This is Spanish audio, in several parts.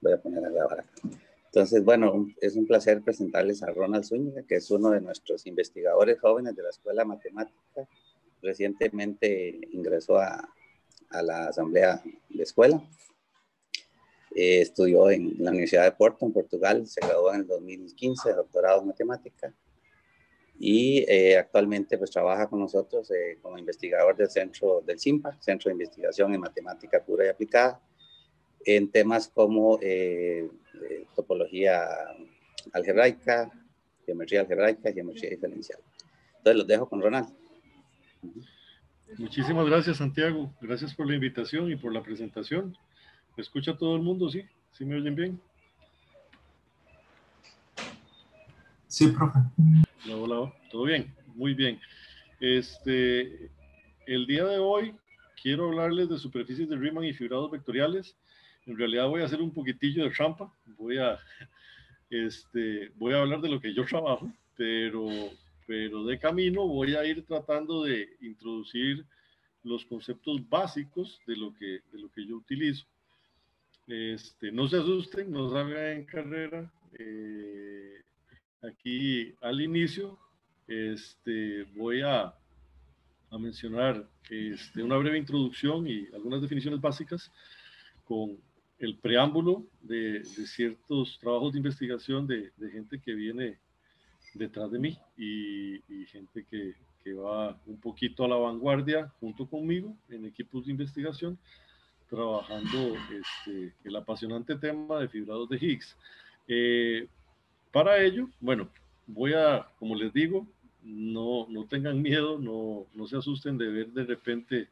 voy a poner a grabar acá. Entonces, bueno, es un placer presentarles a Ronald Zúñiga, que es uno de nuestros investigadores jóvenes de la Escuela Matemática. Recientemente ingresó a la asamblea de escuela. Estudió en la Universidad de Porto, en Portugal. Se graduó en el 2015 de doctorado en matemática. Y actualmente pues trabaja con nosotros como investigador del centro del CIMPA, Centro de Investigación en Matemática Pura y Aplicada, en temas como topología algebraica, geometría diferencial. Entonces los dejo con Ronald. Muchísimas gracias, Santiago. Gracias por la invitación y por la presentación. ¿Me escucha todo el mundo? ¿Sí? ¿Sí me oyen bien? Sí, profe. Hola, hola. ¿Todo bien? Muy bien. El día de hoy quiero hablarles de superficies de Riemann y fibrados vectoriales. En realidad voy a hacer un poquitillo de trampa. Voy a hablar de lo que yo trabajo, pero de camino voy a ir tratando de introducir los conceptos básicos de lo que yo utilizo. No se asusten, no salgan en carrera. Aquí al inicio voy a mencionar una breve introducción y algunas definiciones básicas con el preámbulo de ciertos trabajos de investigación de gente que viene detrás de mí y gente que va un poquito a la vanguardia junto conmigo en equipos de investigación trabajando el apasionante tema de fibrados de Higgs. Para ello, bueno, como les digo, no tengan miedo, no se asusten de ver de repente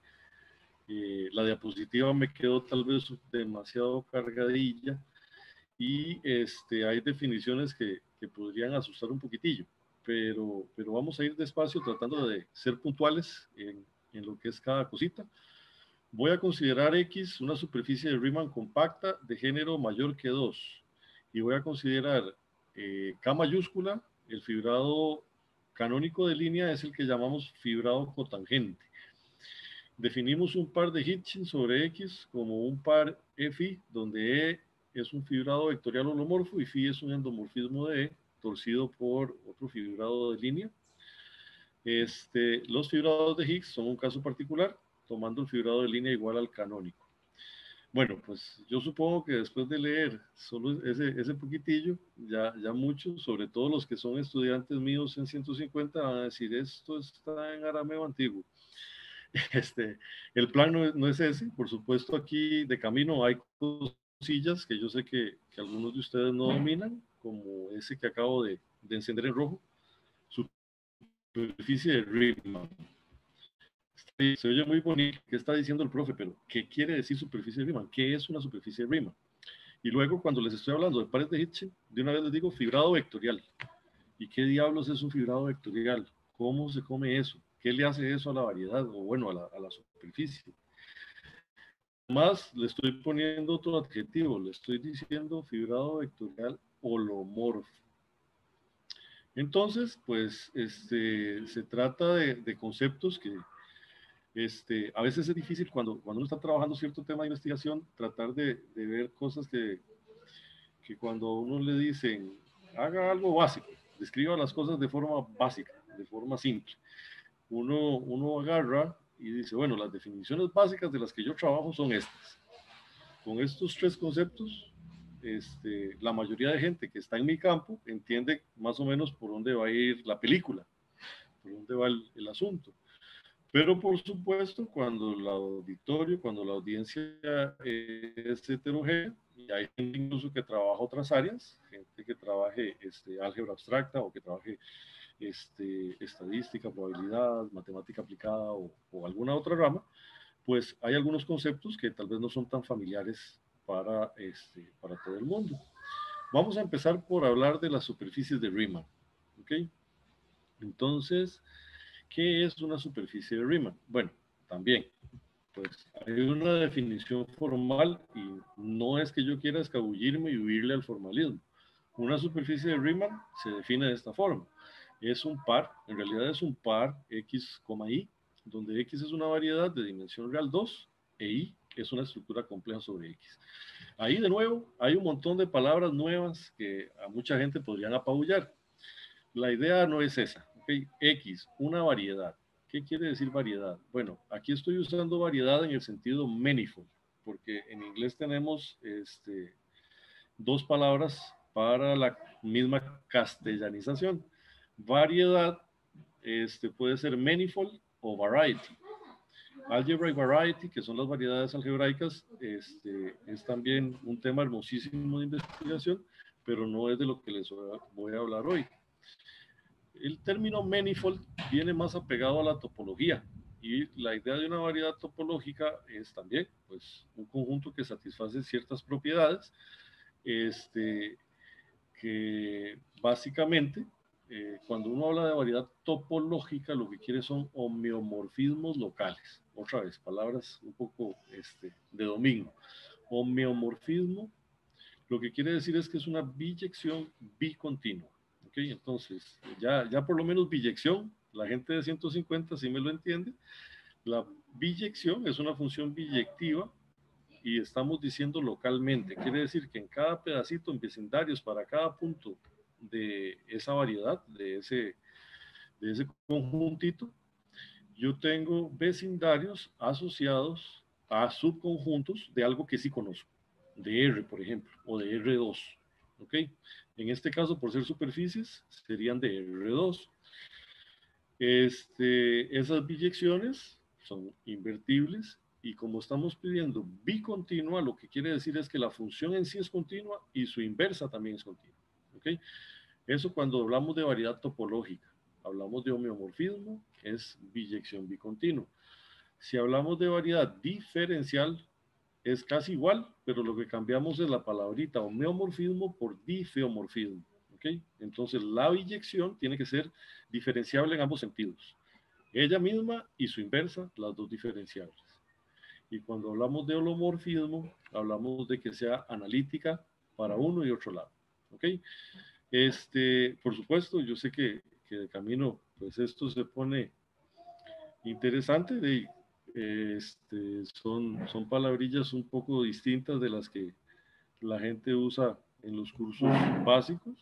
la diapositiva me quedó tal vez demasiado cargadilla y hay definiciones que podrían asustar un poquitillo, pero vamos a ir despacio tratando de ser puntuales en lo que es cada cosita. Voy a considerar X una superficie de Riemann compacta de género mayor que 2 y voy a considerar K mayúscula, el fibrado canónico de línea es el que llamamos fibrado cotangente. Definimos un par de Hitchin sobre X como un par Φ, donde E es un fibrado vectorial holomorfo y Φ es un endomorfismo de E torcido por otro fibrado de línea. Los fibrados de Higgs son un caso particular, tomando el fibrado de línea igual al canónico. Bueno, pues yo supongo que después de leer solo ese poquitillo, ya muchos, sobre todo los que son estudiantes míos en 150, van a decir, esto está en arameo antiguo. El plan no es ese, por supuesto aquí de camino hay cosillas que yo sé que algunos de ustedes no dominan, como ese que acabo de encender en rojo, superficie de Riemann. Se oye muy bonito, ¿qué está diciendo el profe? Pero, ¿qué quiere decir superficie de Riemann? ¿Qué es una superficie de Riemann? Y luego, cuando les estoy hablando de pares de Hitchin, de una vez les digo fibrado vectorial. ¿Y qué diablos es un fibrado vectorial? ¿Cómo se come eso? ¿Qué le hace eso a la variedad? O bueno, a la superficie. Más le estoy poniendo otro adjetivo, le estoy diciendo fibrado vectorial holomorfo. Entonces, pues, se trata de conceptos que a veces es difícil cuando uno está trabajando cierto tema de investigación, tratar de ver cosas que cuando a uno le dicen, haga algo básico, describa las cosas de forma básica, de forma simple. Uno agarra y dice, bueno, las definiciones básicas de las que yo trabajo son estas. Con estos tres conceptos, la mayoría de gente que está en mi campo entiende más o menos por dónde va a ir la película, por dónde va el asunto. Pero por supuesto, cuando la audiencia es heterogénea, y hay gente incluso que trabaja otras áreas, gente que trabaje álgebra abstracta o que trabaje estadística, probabilidad, matemática aplicada o alguna otra rama, pues hay algunos conceptos que tal vez no son tan familiares para todo el mundo. Vamos a empezar por hablar de las superficies de Riemann, ¿ok? Entonces, ¿qué es una superficie de Riemann? Bueno, también, pues hay una definición formal y no es que yo quiera escabullirme y huirle al formalismo. Una superficie de Riemann se define de esta forma. Es un par, en realidad es un par X, Y, donde X es una variedad de dimensión real 2 e Y, es una estructura compleja sobre X. Ahí de nuevo hay un montón de palabras nuevas que a mucha gente podrían apabullar. La idea no es esa. ¿Okay? X, una variedad. ¿Qué quiere decir variedad? Bueno, aquí estoy usando variedad en el sentido manifold, porque en inglés tenemos dos palabras para la misma castellanización. Variedad puede ser manifold o variety. Algebraic variety, que son las variedades algebraicas, es también un tema hermosísimo de investigación, pero no es de lo que les voy a hablar hoy. El término manifold viene más apegado a la topología, y la idea de una variedad topológica es también pues, un conjunto que satisface ciertas propiedades, que básicamente cuando uno habla de variedad topológica, lo que quiere son homeomorfismos locales. Otra vez, palabras un poco de domingo. Homeomorfismo, lo que quiere decir es que es una biyección bicontinua. ¿Okay? Entonces, ya por lo menos biyección, la gente de 150 sí me lo entiende. La biyección es una función biyectiva y estamos diciendo localmente. Quiere decir que en cada pedacito, en vecindarios, para cada punto de esa variedad, de ese conjuntito, yo tengo vecindarios asociados a subconjuntos de algo que sí conozco, de R, por ejemplo, o de R2. ¿Ok? En este caso, por ser superficies, serían de R2. Esas biyecciones son invertibles, y como estamos pidiendo bicontinua, lo que quiere decir es que la función en sí es continua y su inversa también es continua. ¿Okay? Eso cuando hablamos de variedad topológica. Hablamos de homeomorfismo, es biyección bicontinua. Si hablamos de variedad diferencial, es casi igual, pero lo que cambiamos es la palabrita homeomorfismo por difeomorfismo. ¿Okay? Entonces la biyección tiene que ser diferenciable en ambos sentidos. Ella misma y su inversa, las dos diferenciables. Y cuando hablamos de holomorfismo, hablamos de que sea analítica para uno y otro lado. ¿Ok? Por supuesto, yo sé que de camino, pues esto se pone interesante. Son palabrillas un poco distintas de las que la gente usa en los cursos básicos.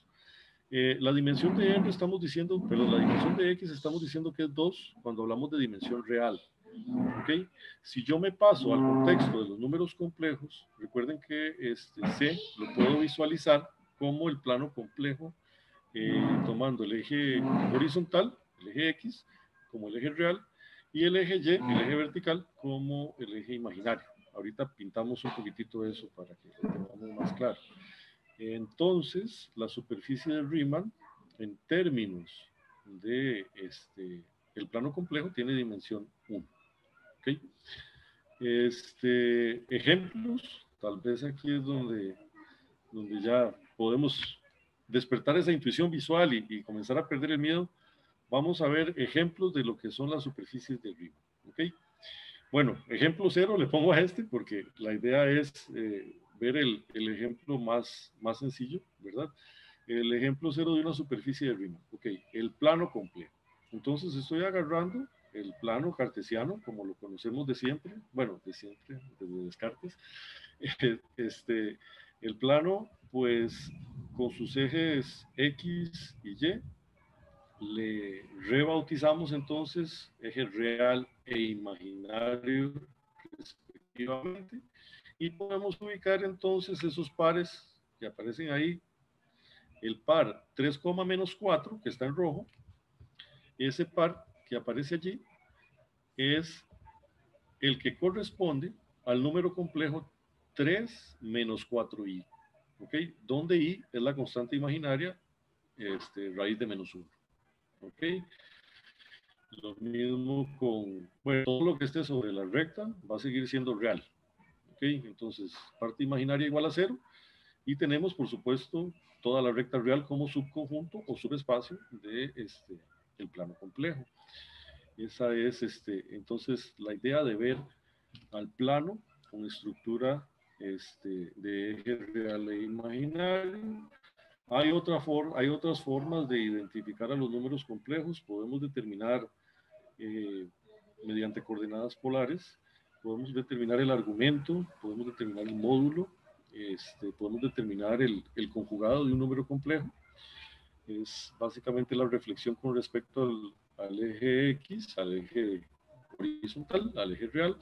La dimensión de R estamos diciendo, pero la dimensión de X estamos diciendo que es 2 cuando hablamos de dimensión real. ¿Okay? Si yo me paso al contexto de los números complejos, recuerden que C lo puedo visualizar como el plano complejo, tomando el eje horizontal, el eje X, como el eje real, y el eje Y, el eje vertical, como el eje imaginario. Ahorita pintamos un poquitito eso para que lo tengamos más claro. Entonces, la superficie de Riemann, en términos de el plano complejo, tiene dimensión 1. ¿Okay? Ejemplos, tal vez aquí es donde ya podemos despertar esa intuición visual y comenzar a perder el miedo. Vamos a ver ejemplos de lo que son las superficies de Riemann. ¿Okay? Bueno, ejemplo 0 le pongo a porque la idea es ver el ejemplo más sencillo, ¿verdad? El ejemplo 0 de una superficie de Riemann. Ok, el plano complejo. Entonces estoy agarrando el plano cartesiano, como lo conocemos de siempre, bueno, de siempre, desde Descartes. El plano, pues, con sus ejes X y Y, le rebautizamos entonces eje real e imaginario respectivamente, y podemos ubicar entonces esos pares que aparecen ahí. El par 3, menos 4, que está en rojo, ese par que aparece allí es el que corresponde al número complejo 3 menos 4i. ¿Ok? Donde i es la constante imaginaria, raíz de menos 1. ¿Ok? Lo mismo con, bueno, todo lo que esté sobre la recta va a seguir siendo real. ¿Ok? Entonces, parte imaginaria igual a 0. Y tenemos, por supuesto, toda la recta real como subconjunto o subespacio de el plano complejo. Esa es, entonces, la idea de ver al plano con estructura de eje real e imaginario. Hay otras formas de identificar a los números complejos. Podemos determinar mediante coordenadas polares podemos determinar el argumento, podemos determinar el módulo, podemos determinar el conjugado de un número complejo. Es básicamente la reflexión con respecto al eje X, al eje horizontal, al eje real.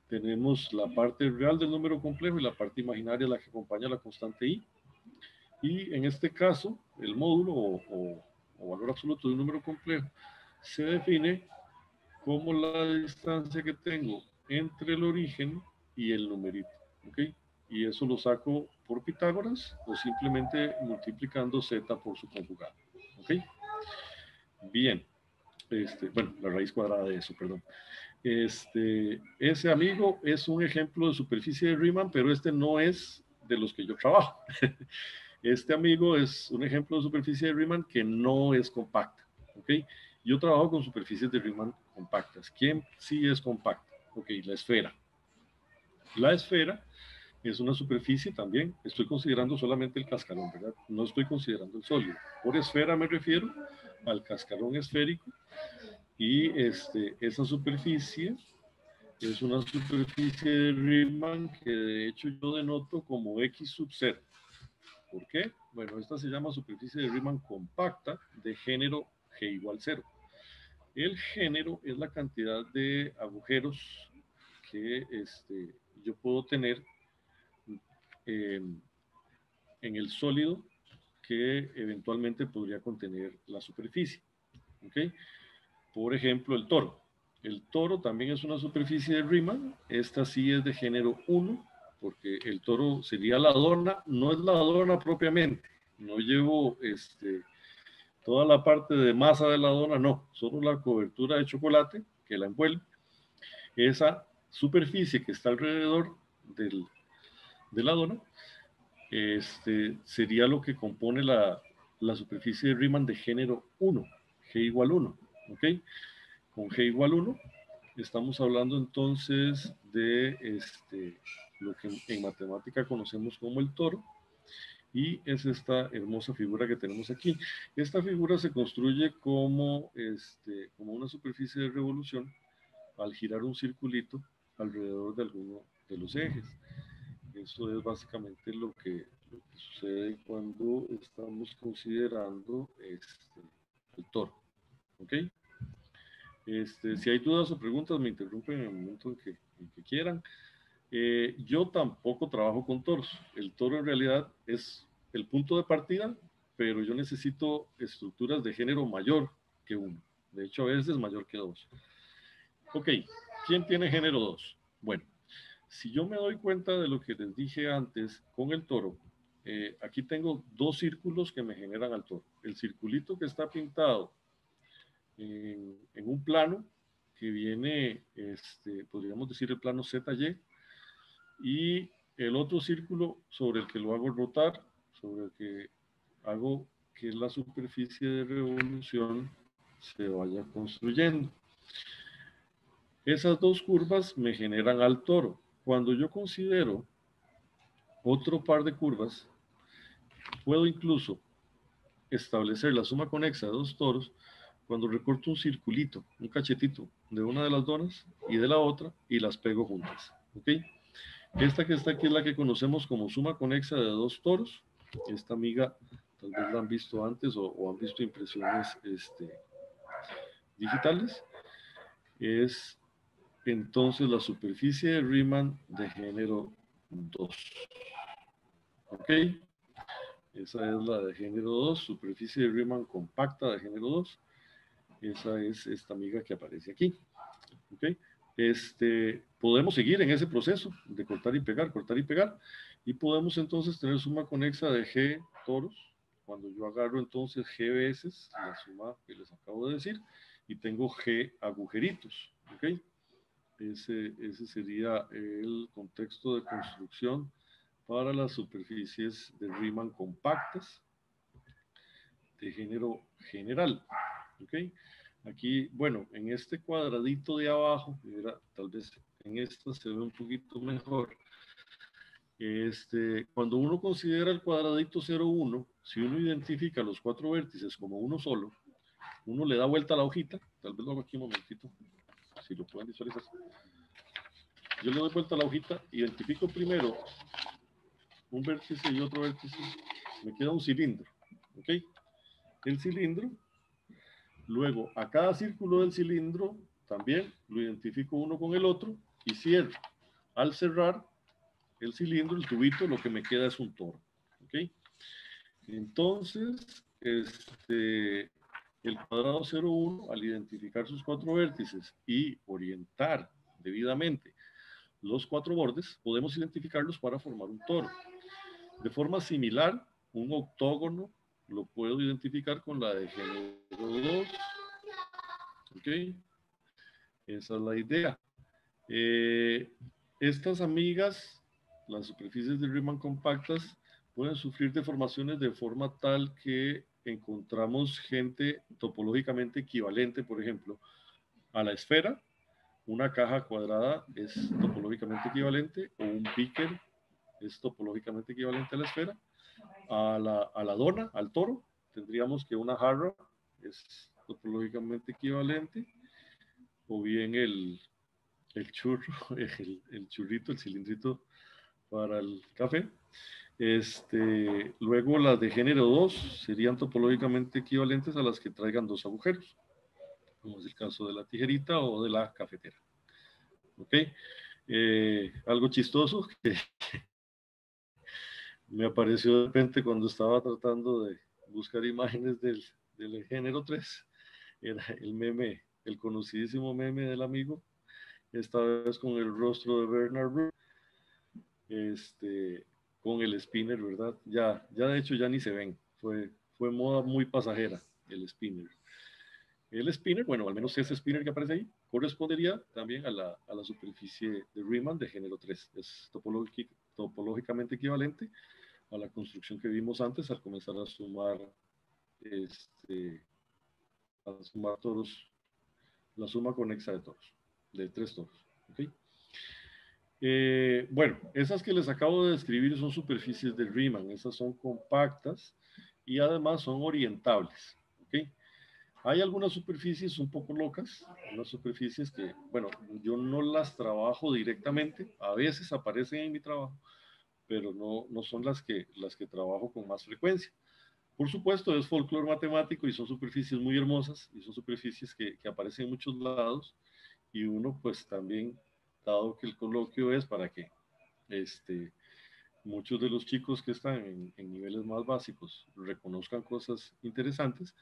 Tenemos la parte real del número complejo y la parte imaginaria, la que acompaña la constante i. Y en este caso, el módulo o valor absoluto de un número complejo se define como la distancia que tengo entre el origen y el numerito. ¿Ok? Y eso lo saco por Pitágoras o simplemente multiplicando z por su conjugado. ¿Ok? Bien. Bueno, la raíz cuadrada de eso, perdón. Ese amigo es un ejemplo de superficie de Riemann, pero este no es de los que yo trabajo. Este amigo es un ejemplo de superficie de Riemann que no es compacta. ¿Ok? Yo trabajo con superficies de Riemann compactas. ¿Quién sí es compacta? Ok, la esfera. La esfera es una superficie también. Estoy considerando solamente el cascarón, ¿verdad? No estoy considerando el sólido. Por esfera me refiero al cascarón esférico. Y esa superficie es una superficie de Riemann que de hecho yo denoto como X sub 0. ¿Por qué? Bueno, esta se llama superficie de Riemann compacta de género G igual 0. El género es la cantidad de agujeros que yo puedo tener en el sólido que eventualmente podría contener la superficie. ¿Ok? Por ejemplo, el toro. El toro también es una superficie de Riemann. Esta sí es de género 1, porque el toro sería la dona. No es la dona propiamente. No llevo toda la parte de masa de la dona, no. Solo la cobertura de chocolate que la envuelve. Esa superficie que está alrededor de la dona sería lo que compone la superficie de Riemann de género 1, G igual 1. ¿Ok? Con G igual 1 estamos hablando entonces de lo que en matemática conocemos como el toro, y es esta hermosa figura que tenemos aquí. Esta figura se construye como una superficie de revolución al girar un circulito alrededor de alguno de los ejes. Eso es básicamente lo que sucede cuando estamos considerando el toro. ¿Ok? Si hay dudas o preguntas, me interrumpen en el momento en que quieran. Yo tampoco trabajo con toros. El toro en realidad es el punto de partida, pero yo necesito estructuras de género mayor que 1. De hecho, a veces mayor que 2. Ok, ¿quién tiene género 2? Bueno, si yo me doy cuenta de lo que les dije antes con el toro, aquí tengo dos círculos que me generan al toro. El circulito que está pintado en un plano que viene, podríamos decir el plano ZY, y el otro círculo sobre el que lo hago rotar, sobre el que hago que la superficie de revolución se vaya construyendo. Esas dos curvas me generan al toro. Cuando yo considero otro par de curvas, puedo incluso establecer la suma conexa de dos toros cuando recorto un circulito, un cachetito de una de las donas y de la otra y las pego juntas. ¿Ok? Esta que está aquí es la que conocemos como suma conexa de dos toros. Esta amiga tal vez la han visto antes o han visto impresiones digitales. Es entonces la superficie de Riemann de género 2. ¿Ok? Esa es la de género 2, superficie de Riemann compacta de género 2. Esa es esta amiga que aparece aquí. ¿Ok? Podemos seguir en ese proceso de cortar y pegar, y podemos entonces tener suma conexa de G toros, cuando yo agarro entonces G veces la suma que les acabo de decir, y tengo G agujeritos. ¿Ok? Ese sería el contexto de construcción para las superficies de Riemann compactas de género general. ¿Ok? Aquí, bueno, en este cuadradito de abajo, tal vez en esta se ve un poquito mejor. Cuando uno considera el cuadradito 0,1, si uno identifica los 4 vértices como uno solo, uno le da vuelta a la hojita. Tal vez lo hago aquí un momentito, si lo pueden visualizar. yo le doy vuelta a la hojita, identifico primero un vértice y otro vértice, me queda un cilindro, ¿ok? El cilindro, luego a cada círculo del cilindro también lo identifico uno con el otro y cierro. Al cerrar el cilindro, el tubito, lo que me queda es un toro, ¿ok? Entonces, el cuadrado 0,1, al identificar sus 4 vértices y orientar debidamente los 4 bordes, podemos identificarlos para formar un toro. De forma similar, un octógono lo puedo identificar con la de género 2. ¿Ok? Esa es la idea. Estas amigas, las superficies de Riemann compactas, pueden sufrir deformaciones de forma tal que encontramos gente topológicamente equivalente, por ejemplo, a la esfera. Una caja cuadrada es topológicamente equivalente, o un beaker es topológicamente equivalente a la esfera. A la dona, al toro, tendríamos que una jarra es topológicamente equivalente, o bien el churro, el churrito, el cilindrito para el café. Luego las de género 2 serían topológicamente equivalentes a las que traigan 2 agujeros, como es el caso de la tijerita o de la cafetera. ¿Ok? Algo chistoso que me apareció de repente cuando estaba tratando de buscar imágenes del género 3, era el meme, el conocidísimo meme del amigo, esta vez con el rostro de Bernard Root, con el spinner, ¿verdad? Ya de hecho ya ni se ven, fue moda muy pasajera el spinner. El spinner, bueno, al menos ese spinner que aparece ahí, correspondería también a la superficie de Riemann de género 3. Es topológicamente equivalente a la construcción que vimos antes al comenzar a sumar toros, la suma conexa de toros, de 3 toros. ¿Okay? Bueno, esas que les acabo de describir son superficies de Riemann. Esas son compactas y además son orientables. ¿Okay? Hay algunas superficies un poco locas, unas superficies que, bueno, yo no las trabajo directamente, a veces aparecen en mi trabajo, pero no son las que trabajo con más frecuencia. Por supuesto, es folclore matemático y son superficies muy hermosas y son superficies que aparecen en muchos lados, y uno pues también, dado que el coloquio es para que muchos de los chicos que están en niveles más básicos reconozcan cosas interesantes,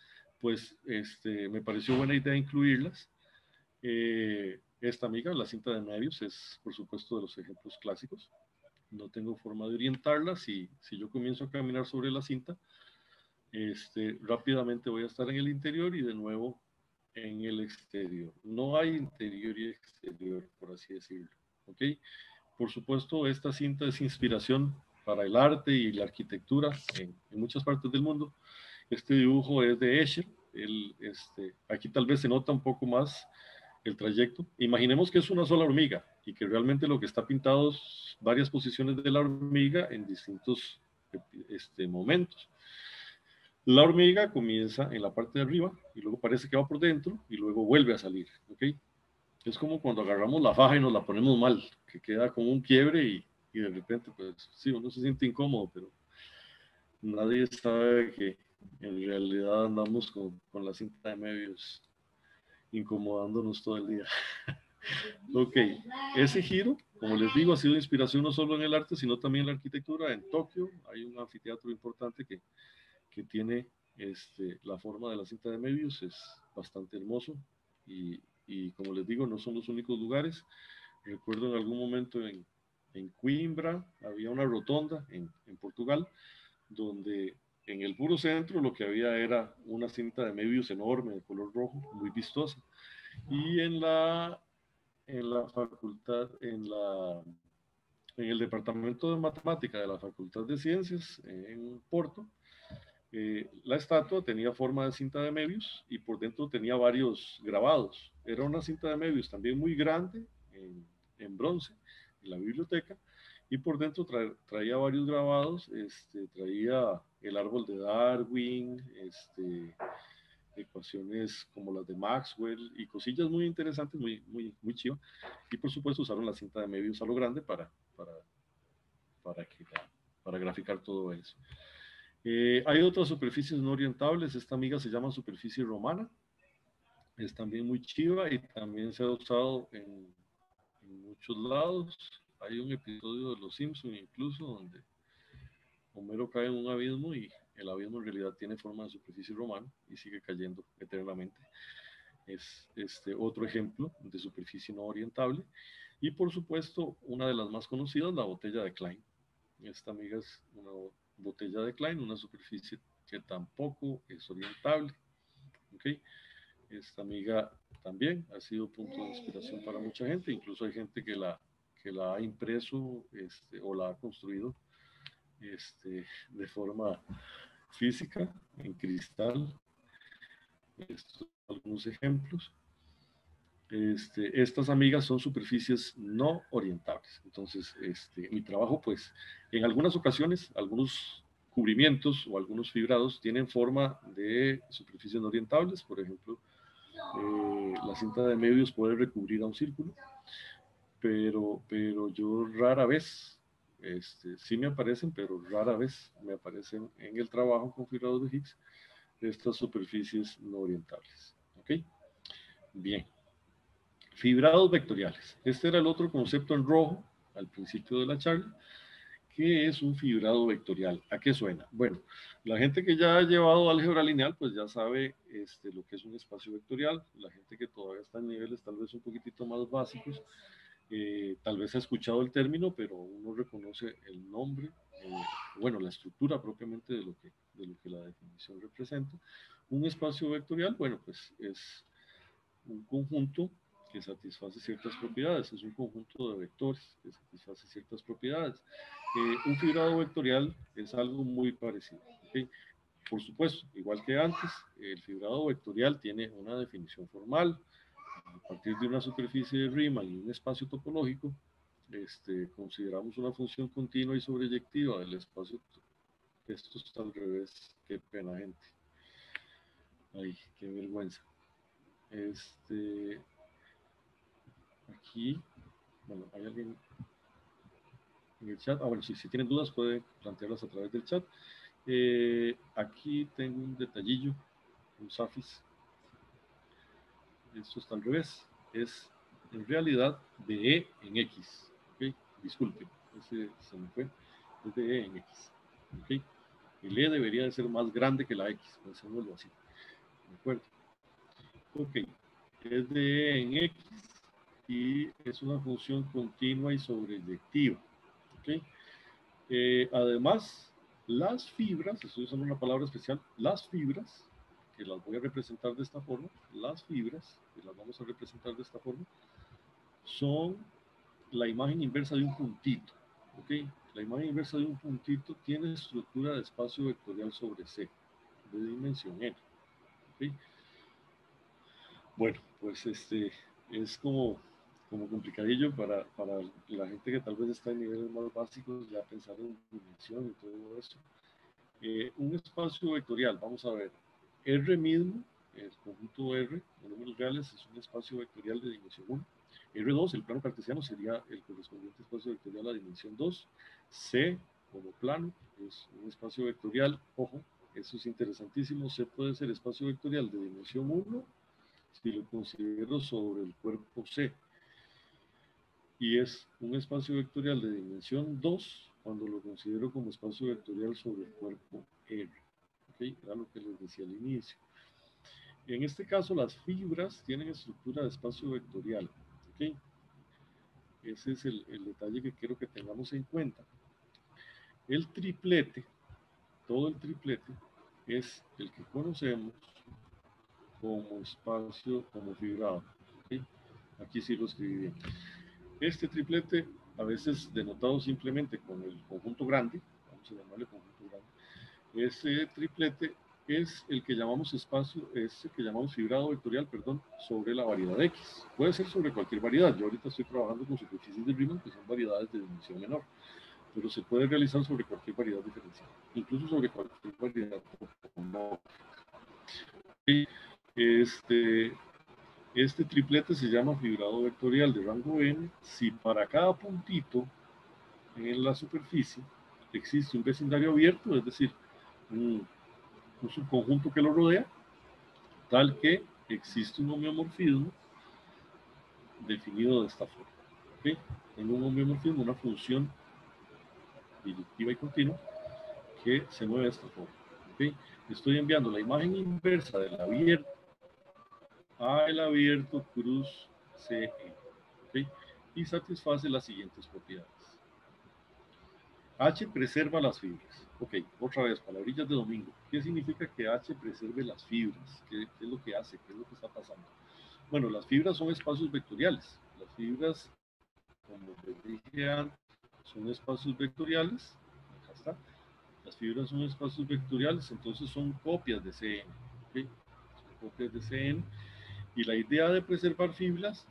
pues me pareció buena idea incluirlas. Esta amiga, la cinta de Möbius, es por supuesto de los ejemplos clásicos. No tengo forma de orientarla. Si yo comienzo a caminar sobre la cinta, rápidamente voy a estar en el interior y de nuevo en el exterior. No hay interior y exterior, por así decirlo. ¿Ok? Por supuesto, esta cinta es inspiración para el arte y la arquitectura en muchas partes del mundo. Este dibujo es de Escher. Aquí tal vez se nota un poco más el trayecto. Imaginemos que es una sola hormiga y que realmente lo que está pintado es varias posiciones de la hormiga en distintos momentos. La hormiga comienza en la parte de arriba y luego parece que va por dentro y luego vuelve a salir. ¿Ok? Es como cuando agarramos la faja y nos la ponemos mal, que queda como un quiebre y de repente, pues sí, uno se siente incómodo, pero nadie sabe que en realidad andamos con la cinta de Möbius incomodándonos todo el día. Ok, ese giro, como les digo, ha sido inspiración no solo en el arte, sino también en la arquitectura. En Tokio hay un anfiteatro importante que tiene la forma de la cinta de Möbius, es bastante hermoso y como les digo, no son los únicos lugares. Recuerdo en algún momento en Coimbra había una rotonda en Portugal, donde en el puro centro lo que había era una cinta de Möbius enorme de color rojo, muy vistosa. Y en la facultad, en el departamento de matemática de la Facultad de Ciencias en Porto, la estatua tenía forma de cinta de Möbius y por dentro tenía varios grabados. Era una cinta de Möbius también muy grande, en bronce, en la biblioteca, y por dentro traía varios grabados. Traía el árbol de Darwin, ecuaciones como las de Maxwell y cosillas muy interesantes, muy chiva. Y por supuesto usaron la cinta de Möbius a lo grande para graficar todo eso. Hay otras superficies no orientables. Esta amiga se llama superficie romana. Es también muy chiva y también se ha usado en muchos lados. Hay un episodio de Los Simpsons incluso donde Homero cae en un abismo y el abismo en realidad tiene forma de superficie romana y sigue cayendo eternamente. Es otro ejemplo de superficie no orientable. Y por supuesto, una de las más conocidas, la botella de Klein. Esta amiga es una botella de Klein, una superficie que tampoco es orientable. ¿Okay? Esta amiga también ha sido punto de inspiración para mucha gente, incluso hay gente que la ha impreso o la ha construido de forma física, en cristal. Estos son algunos ejemplos. Estas amigas son superficies no orientables. Entonces, mi trabajo, pues, en algunas ocasiones, algunos cubrimientos o algunos fibrados tienen forma de superficies no orientables. Por ejemplo, la cinta de Möbius puede recubrir a un círculo, pero yo rara vez, sí me aparecen, pero rara vez me aparecen en el trabajo con fibrados de Higgs estas superficies no orientables. ¿Ok? Bien. Fibrados vectoriales. Este era el otro concepto en rojo al principio de la charla. ¿Qué es un fibrado vectorial? ¿A qué suena? Bueno, la gente que ya ha llevado álgebra lineal, pues ya sabe lo que es un espacio vectorial. La gente que todavía está en niveles tal vez un poquitito más básicos, tal vez ha escuchado el término, pero uno reconoce el nombre, bueno, la estructura propiamente de lo que la definición representa. Un espacio vectorial, bueno, pues es un conjunto que satisface ciertas propiedades, es un conjunto de vectores que satisface ciertas propiedades. Un fibrado vectorial es algo muy parecido. ¿Okay? Por supuesto, igual que antes, el fibrado vectorial tiene una definición formal. A partir de una superficie de Riemann y un espacio topológico, consideramos una función continua y sobreyectiva del espacio. Esto está al revés, qué pena, gente. Ay, qué vergüenza. Aquí, bueno, hay alguien en el chat. Bueno, si tienen dudas pueden plantearlas a través del chat. Aquí tengo un detallillo, un SAFIS. Esto está al revés. Es en realidad de E en X. ¿Okay? Disculpen, ese se me fue. Es de E en X. ¿Okay? El E debería de ser más grande que la X. Pensémoslo así. ¿De acuerdo? Ok. Es de E en X y es una función continua y sobreyectiva. ¿Okay? Además, las fibras, estoy usando una palabra especial, las fibras, que las voy a representar de esta forma, las fibras, que las vamos a representar de esta forma, son la imagen inversa de un puntito. ¿Okay? La imagen inversa de un puntito tiene estructura de espacio vectorial sobre C, de dimensión n. ¿Okay? Bueno, pues es como complicadillo para la gente que tal vez está en niveles más básicos, ya pensar en dimensión y todo eso. Un espacio vectorial, vamos a ver, R mismo, el conjunto R de números reales es un espacio vectorial de dimensión 1. R2, el plano cartesiano, sería el correspondiente espacio vectorial a dimensión 2. C, como plano, es un espacio vectorial, ojo, eso es interesantísimo, C puede ser espacio vectorial de dimensión 1 si lo considero sobre el cuerpo C. Y es un espacio vectorial de dimensión 2 cuando lo considero como espacio vectorial sobre el cuerpo R. ¿Okay? Era lo que les decía al inicio. En este caso, las fibras tienen estructura de espacio vectorial. ¿Okay? Ese es el detalle que quiero que tengamos en cuenta. El triplete, todo el triplete, es el que conocemos como espacio, como fibrado. ¿Okay? Aquí sí lo escribí bien. Este triplete, a veces denotado simplemente con el conjunto grande, vamos a llamarle conjunto grande, ese triplete es el que llamamos espacio, es el que llamamos fibrado vectorial, perdón, sobre la variedad X. Puede ser sobre cualquier variedad. Yo ahorita estoy trabajando con superficies de Riemann, que son variedades de dimensión menor, pero se puede realizar sobre cualquier variedad diferencial, incluso sobre cualquier variedad. Este triplete se llama fibrado vectorial de rango n si para cada puntito en la superficie existe un vecindario abierto, es decir, un subconjunto que lo rodea, tal que existe un homeomorfismo definido de esta forma. ¿Okay? En un homeomorfismo, una función directiva y continua que se mueve de esta forma. ¿Okay? Estoy enviando la imagen inversa del abierto a el abierto cruz CE. ¿Okay? Y satisface las siguientes propiedades. H preserva las fibras. Ok, otra vez, palabrillas de domingo. ¿Qué significa que H preserve las fibras? ¿Qué es lo que hace? ¿Qué es lo que está pasando? Bueno, las fibras son espacios vectoriales. Las fibras, como les dije antes, son espacios vectoriales. Acá está. Las fibras son espacios vectoriales, entonces son copias de CN. ¿Okay? Son copias de CN. Y la idea de preservar fibras,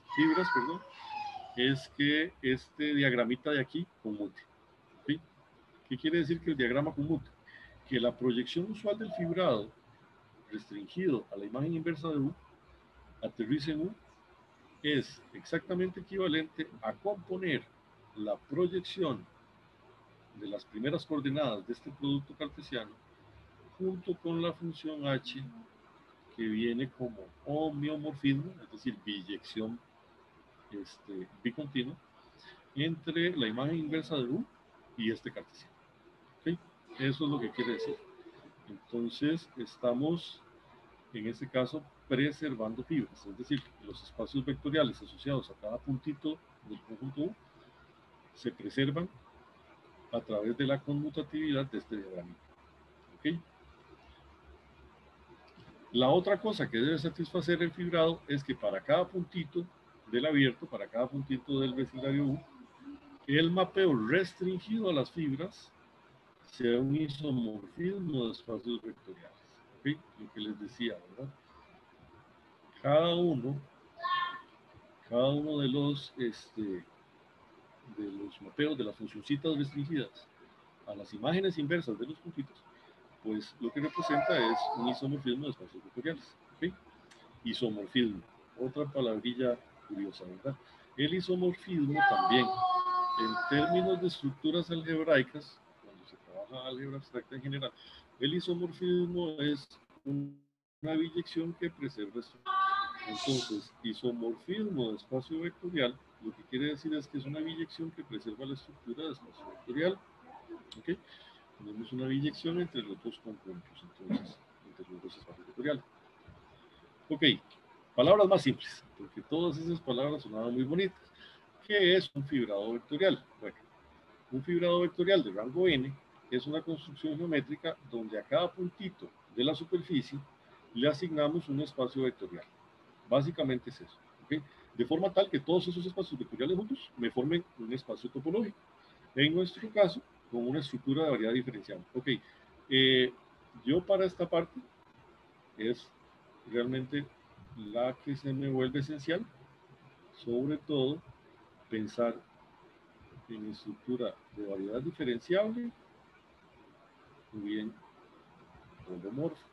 es que este diagramita de aquí conmute. ¿Okay? ¿Qué quiere decir que el diagrama conmute? Que la proyección usual del fibrado restringido a la imagen inversa de U, aterriza en U, es exactamente equivalente a componer la proyección de las primeras coordenadas de este producto cartesiano junto con la función h que viene como homeomorfismo, es decir, biyección bicontinua entre la imagen inversa de U y este cartesiano. ¿Okay? Eso es lo que quiere decir. Entonces, estamos, en este caso, preservando fibras, es decir, los espacios vectoriales asociados a cada puntito del conjunto U se preservan a través de la conmutatividad de este diagrama. ¿Okay? La otra cosa que debe satisfacer el fibrado es que para cada puntito del abierto, para cada puntito del vecindario U, el mapeo restringido a las fibras sea un isomorfismo de espacios vectoriales. ¿Okay? Lo que les decía, ¿verdad? Cada uno de los mapeos, de las funcioncitas restringidas a las imágenes inversas de los puntitos, pues lo que representa es un isomorfismo de espacios vectoriales. ¿Okay? Isomorfismo, otra palabrilla curiosa, ¿verdad? El isomorfismo también, en términos de estructuras algebraicas, cuando se trabaja álgebra abstracta en general, el isomorfismo es una biyección que preserva estructuras. Entonces, isomorfismo de espacio vectorial, lo que quiere decir es que es una biyección que preserva la estructura de espacio vectorial. ¿Okay? Tenemos una biyección entre los dos conjuntos, entonces, entre los dos espacios vectoriales. Ok, palabras más simples, porque todas esas palabras sonaban muy bonitas. ¿Qué es un fibrado vectorial? Bueno, un fibrado vectorial de rango n es una construcción geométrica donde a cada puntito de la superficie le asignamos un espacio vectorial. Básicamente es eso. ¿Okay? De forma tal que todos esos espacios vectoriales juntos me formen un espacio topológico. En nuestro caso, con una estructura de variedad diferencial. Ok, yo para esta parte es realmente la que se me vuelve esencial, sobre todo pensar en estructura de variedad diferenciable o bien holomorfo.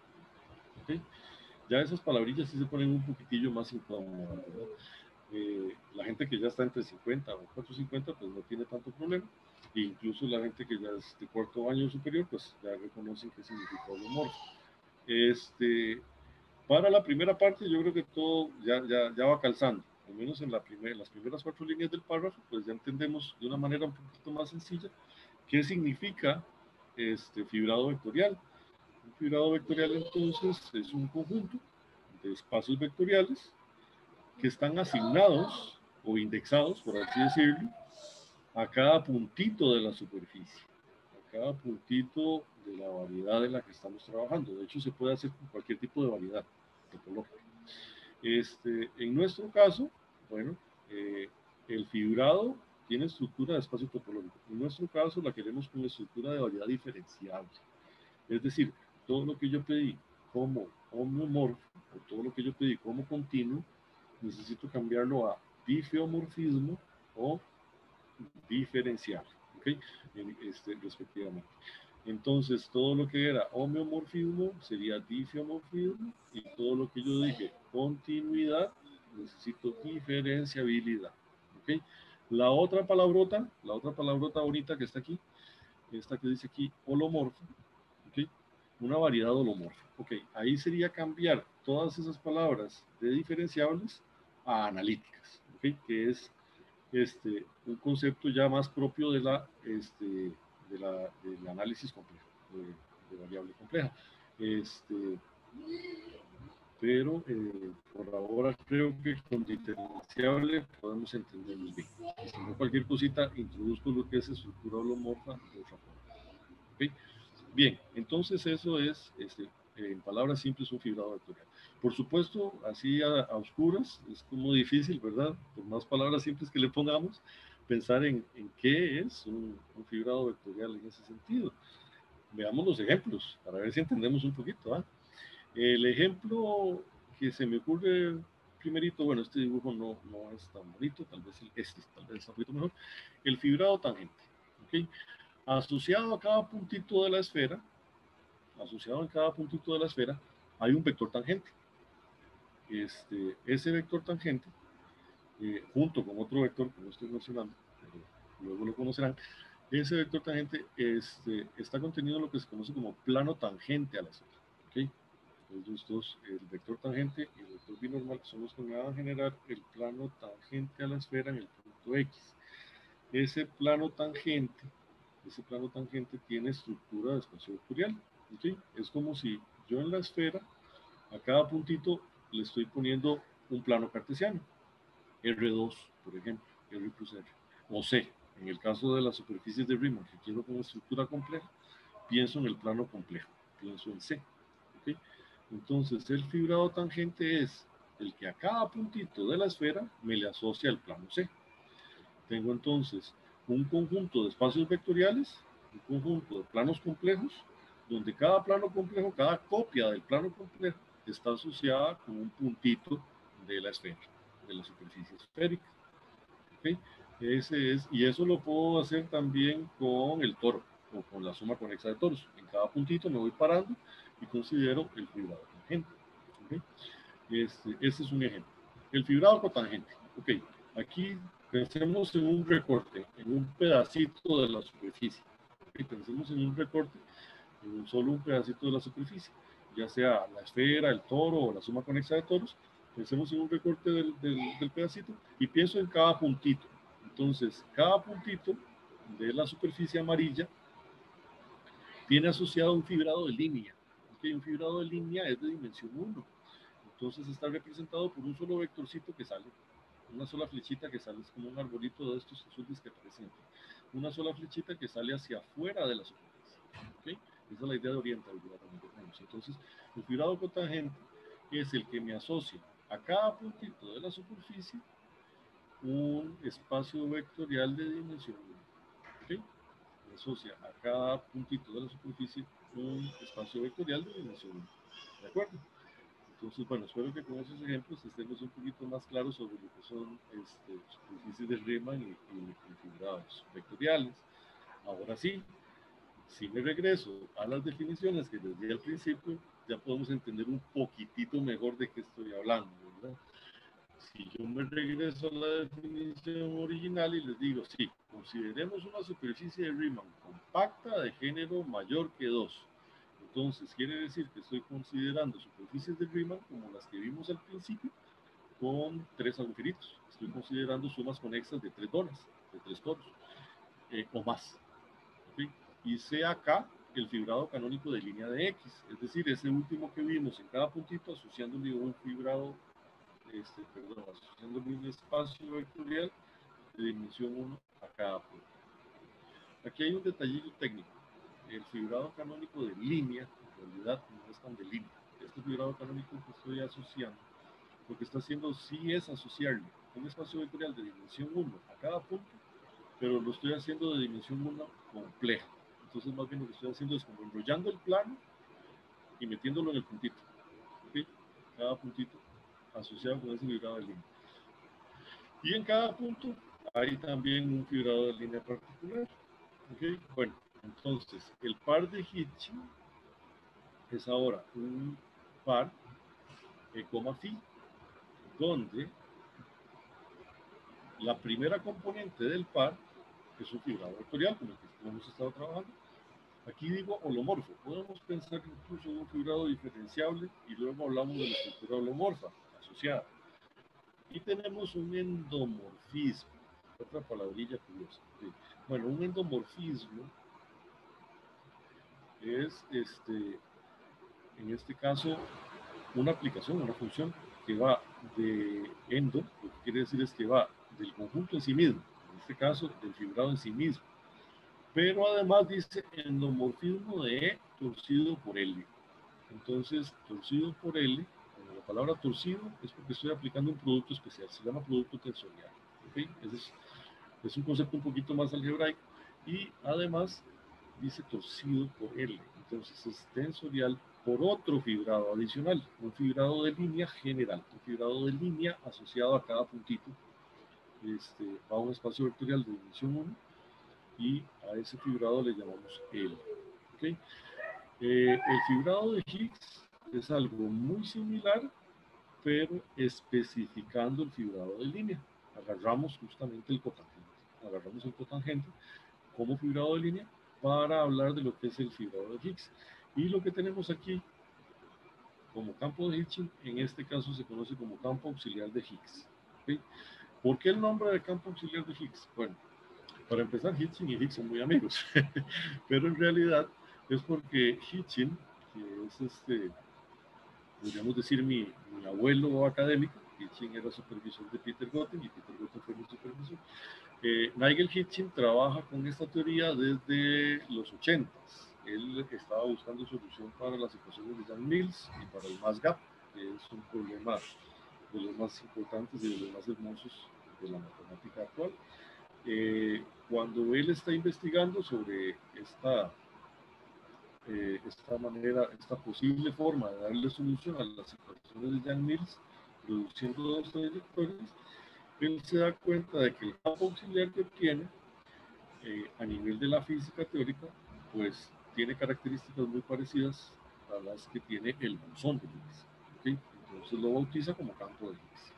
¿Okay? Ya esas palabrillas sí se ponen un poquitillo más incómodas, ¿verdad? La gente que ya está entre 50 o 450 pues no tiene tanto problema, e incluso la gente que ya es de cuarto año superior pues ya reconocen qué significa holomorfo. Para la primera parte yo creo que todo ya va calzando, al menos en las primeras 4 líneas del párrafo pues ya entendemos de una manera un poquito más sencilla qué significa fibrado vectorial. Un fibrado vectorial entonces es un conjunto de espacios vectoriales que están asignados o indexados, por así decirlo, a cada puntito de la superficie, a cada puntito de la variedad en la que estamos trabajando. De hecho, se puede hacer con cualquier tipo de variedad topológica. En nuestro caso, bueno, el fibrado tiene estructura de espacio topológico. En nuestro caso, la queremos con estructura de variedad diferenciable. Es decir, todo lo que yo pedí como homeomorfo, o todo lo que yo pedí como continuo, necesito cambiarlo a difeomorfismo o diferencial, ¿okay? Respectivamente. Entonces, todo lo que era homeomorfismo sería difeomorfismo, y todo lo que yo dije, continuidad, necesito diferenciabilidad. ¿Ok? La otra palabrota bonita que está aquí, esta que dice aquí, holomorfo, ¿ok? Una variedad holomorfa. Ok, ahí sería cambiar todas esas palabras de diferenciables a analíticas, ¿ok? Que es un concepto ya más propio de del análisis complejo, de variable compleja. Pero por ahora creo que con diferenciable podemos entendernos bien. Y si no, cualquier cosita, introduzco lo que es estructura holomorfa de otra forma. ¿Okay? Bien, entonces eso es, en palabras simples, un fibrado vectorial. Por supuesto, así a oscuras, es como difícil, ¿verdad? Por más palabras simples que le pongamos, pensar en qué es un fibrado vectorial en ese sentido. Veamos los ejemplos, para ver si entendemos un poquito. ¿Ah? El ejemplo que se me ocurre primerito, bueno, este dibujo no es tan bonito, tal vez tal vez está un poquito mejor. El fibrado tangente, ¿ok? Asociado a cada puntito de la esfera, asociado en cada puntito de la esfera, hay un vector tangente. Ese vector tangente, junto con otro vector que no estoy mencionando, pero luego lo conocerán, ese vector tangente está contenido en lo que se conoce como plano tangente a la esfera. ¿Okay? Ellos dos, el vector tangente y el vector binormal, son los que me van a generar el plano tangente a la esfera en el punto X. Ese plano tangente tiene estructura de espacio vectorial. ¿Okay? Es como si yo en la esfera, a cada puntito le estoy poniendo un plano cartesiano. R2, por ejemplo, R plus R. O C, en el caso de las superficies de Riemann, que quiero con estructura compleja, pienso en el plano complejo, pienso en C. ¿Okay? Entonces, el fibrado tangente es el que a cada puntito de la esfera me le asocia el plano C. Tengo entonces un conjunto de espacios vectoriales, un conjunto de planos complejos, donde cada plano complejo, cada copia del plano complejo, está asociada con un puntito de la esfera, de la superficie esférica. ¿Okay? Y eso lo puedo hacer también con el toro, o con la suma conexa de toros. En cada puntito me voy parando y considero el fibrado tangente. ¿Okay? Este es un ejemplo. El fibrado cotangente. Ok, aquí pensemos en un recorte, en un pedacito de la superficie. Okay, pensemos en un recorte, en solo un pedacito de la superficie, ya sea la esfera, el toro o la suma conexa de toros. Pensemos en un recorte del pedacito y pienso en cada puntito. Entonces, cada puntito de la superficie amarilla tiene asociado un fibrado de línea. Okay, un fibrado de línea es de dimensión 1. Entonces está representado por un solo vectorcito que sale, una sola flechita que sale, es como un arbolito de estos azules que aparecen aquí. Una sola flechita que sale hacia afuera de la superficie. ¿Okay? Esa es la idea de orientabilidad también que tenemos. Entonces, el fibrado cotangente es el que me asocia a cada puntito de la superficie un espacio vectorial de dimensión 1. ¿Okay? Me asocia a cada puntito de la superficie un espacio vectorial de dimensión 1. ¿De acuerdo? Entonces, bueno, espero que con esos ejemplos estemos un poquito más claros sobre lo que son superficies de Riemann y fibrados vectoriales. Ahora sí, si me regreso a las definiciones que les di al principio, ya podemos entender un poquitito mejor de qué estoy hablando, ¿verdad? Si yo me regreso a la definición original y les digo, sí, consideremos una superficie de Riemann compacta de género mayor que 2. Entonces, quiere decir que estoy considerando superficies de Riemann como las que vimos al principio, con 3 agujeritos. Estoy considerando sumas conexas de 3 donas, de 3 toros, o más. ¿Okay? Y sea acá el fibrado canónico de línea de X, es decir, ese último que vimos en cada puntito, asociándole un fibrado, asociándole un espacio vectorial de dimensión 1 a cada punto. Aquí hay un detallito técnico. El fibrado canónico de línea, en realidad no es tan de línea. Este fibrado canónico que estoy asociando, lo que está haciendo sí es asociarle un espacio vectorial de dimensión 1 a cada punto, pero lo estoy haciendo de dimensión 1 compleja. Entonces, más bien lo que estoy haciendo es como enrollando el plano y metiéndolo en el puntito. ¿Okay? Cada puntito asociado con ese fibrado de línea. Y en cada punto hay también un fibrado de línea particular. ¿Okay? Bueno, Entonces, el par de Hitchin es ahora un par coma phi, donde la primera componente del par es un fibrado vectorial, como el que hemos estado trabajando. Aquí digo holomorfo. Podemos pensar incluso en un fibrado diferenciable y luego hablamos de la estructura holomorfa asociada. Y tenemos un endomorfismo, otra palabrilla curiosa. Sí. Bueno, un endomorfismo es, en este caso, una aplicación, una función que va de endo, lo que quiere decir es que va del conjunto en sí mismo, en este caso del fibrado en sí mismo, pero además dice endomorfismo de torcido por L. Entonces, torcido por L, bueno, la palabra torcido es porque estoy aplicando un producto especial, se llama producto tensorial. ¿Okay? Es un concepto un poquito más algebraico y además dice torcido por L, entonces es tensorial por otro fibrado adicional, un fibrado de línea general, un fibrado de línea asociado a cada puntito, va a un espacio vectorial de dimensión 1 y a ese fibrado le llamamos L. ¿Okay? El fibrado de Higgs es algo muy similar, pero especificando el fibrado de línea. Agarramos justamente el cotangente como fibrado de línea para hablar de lo que es el fibrado de Higgs. Y lo que tenemos aquí como campo de Hitchin, en este caso se conoce como campo auxiliar de Higgs. ¿Okay? ¿Por qué el nombre de campo auxiliar de Higgs? Bueno, para empezar, Hitchin y Higgs son muy amigos, pero en realidad es porque Hitchin, que es podríamos decir mi abuelo académico, Hitchin era supervisor de Peter Gotten y Peter Gotten fue mi supervisor. Nigel Hitchin trabaja con esta teoría desde los 80s. Él estaba buscando solución para las ecuaciones de Yang-Mills y para el mass gap, que es un problema de los más importantes y de los más hermosos de la matemática actual. Cuando él está investigando sobre esta posible forma de darle solución a las ecuaciones de Yang-Mills, produciendo dos trayectorias, él se da cuenta de que el campo auxiliar que obtiene a nivel de la física teórica, pues tiene características muy parecidas a las que tiene el bosón de Higgs. ¿Okay? Entonces lo bautiza como campo de Higgs.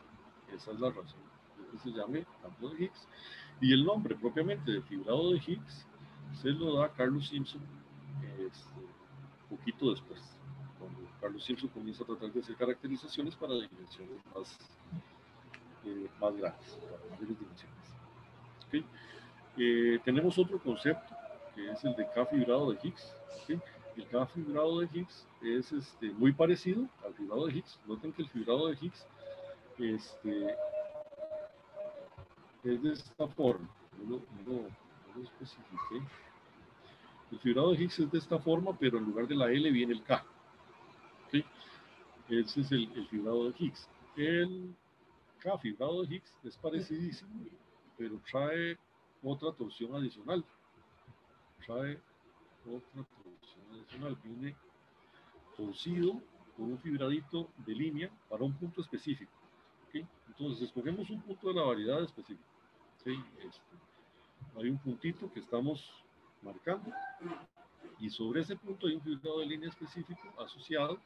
Esa es la razón de que se llame campo de Higgs. Y el nombre propiamente de fibrado de Higgs se lo da Carlos Simpson poquito después, cuando Carlos Simpson comienza a tratar de hacer caracterizaciones para dimensiones más grandes, para mayores dimensiones. ¿Okay? Tenemos otro concepto que es el de K fibrado de Higgs. ¿Okay? El K fibrado de Higgs es muy parecido al fibrado de Higgs. Noten que el fibrado de Higgs es de esta forma. No lo especifiqué. El fibrado de Higgs es de esta forma, pero en lugar de la L viene el K. ¿Okay? Ese es el fibrado de Higgs. El K fibrado de Higgs es parecidísimo, pero trae otra torsión adicional. Viene torcido con un fibradito de línea para un punto específico. ¿Okay? Entonces escogemos un punto de la variedad específico. ¿Sí? Hay un puntito que estamos marcando y sobre ese punto hay un fibrado de línea específico asociado.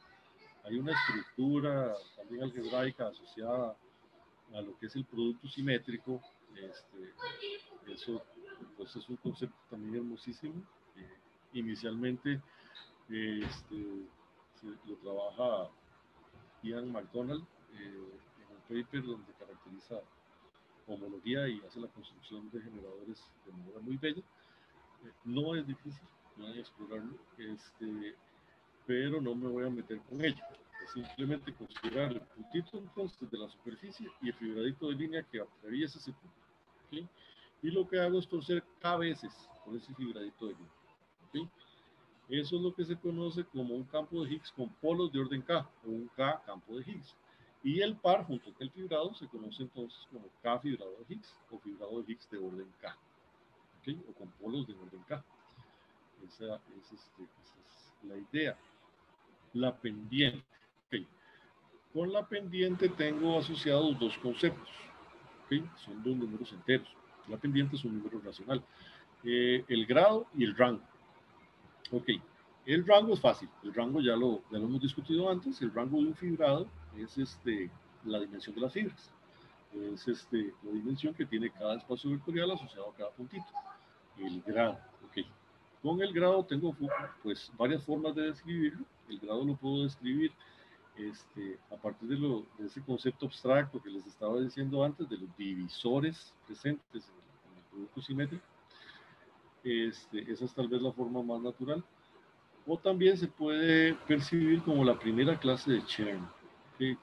Hay una estructura también algebraica asociada a lo que es el producto simétrico. Eso pues es un concepto también hermosísimo. Inicialmente lo trabaja Ian McDonald en un paper donde caracteriza homología y hace la construcción de generadores de manera muy bella. No es difícil, no hay que explorarlo, pero no me voy a meter con ello. Es simplemente considerar el puntito entonces de la superficie y el fibradito de línea que atraviesa ese punto. ¿Okay? Y lo que hago es torcer K veces por ese fibradito de línea. ¿Okay? Eso es lo que se conoce como un campo de Higgs con polos de orden K, o un K campo de Higgs. Y el par junto con el fibrado se conoce entonces como K fibrado de Higgs o fibrado de Higgs de orden K. ¿Okay? O con polos de orden K. Esa es la idea. La pendiente. ¿Okay? Con la pendiente tengo asociados dos conceptos. ¿Okay? Son dos números enteros. La pendiente es un número racional. El grado y el rango. Ok, el rango es fácil, el rango ya lo hemos discutido antes, el rango de un fibrado es la dimensión de las fibras, es la dimensión que tiene cada espacio vectorial asociado a cada puntito, el grado, ok. Con el grado tengo pues varias formas de describirlo, el grado lo puedo describir a partir de ese concepto abstracto que les estaba diciendo antes, de los divisores presentes en el producto simétrico. Esa es tal vez la forma más natural. O también se puede percibir como la primera clase de Chern.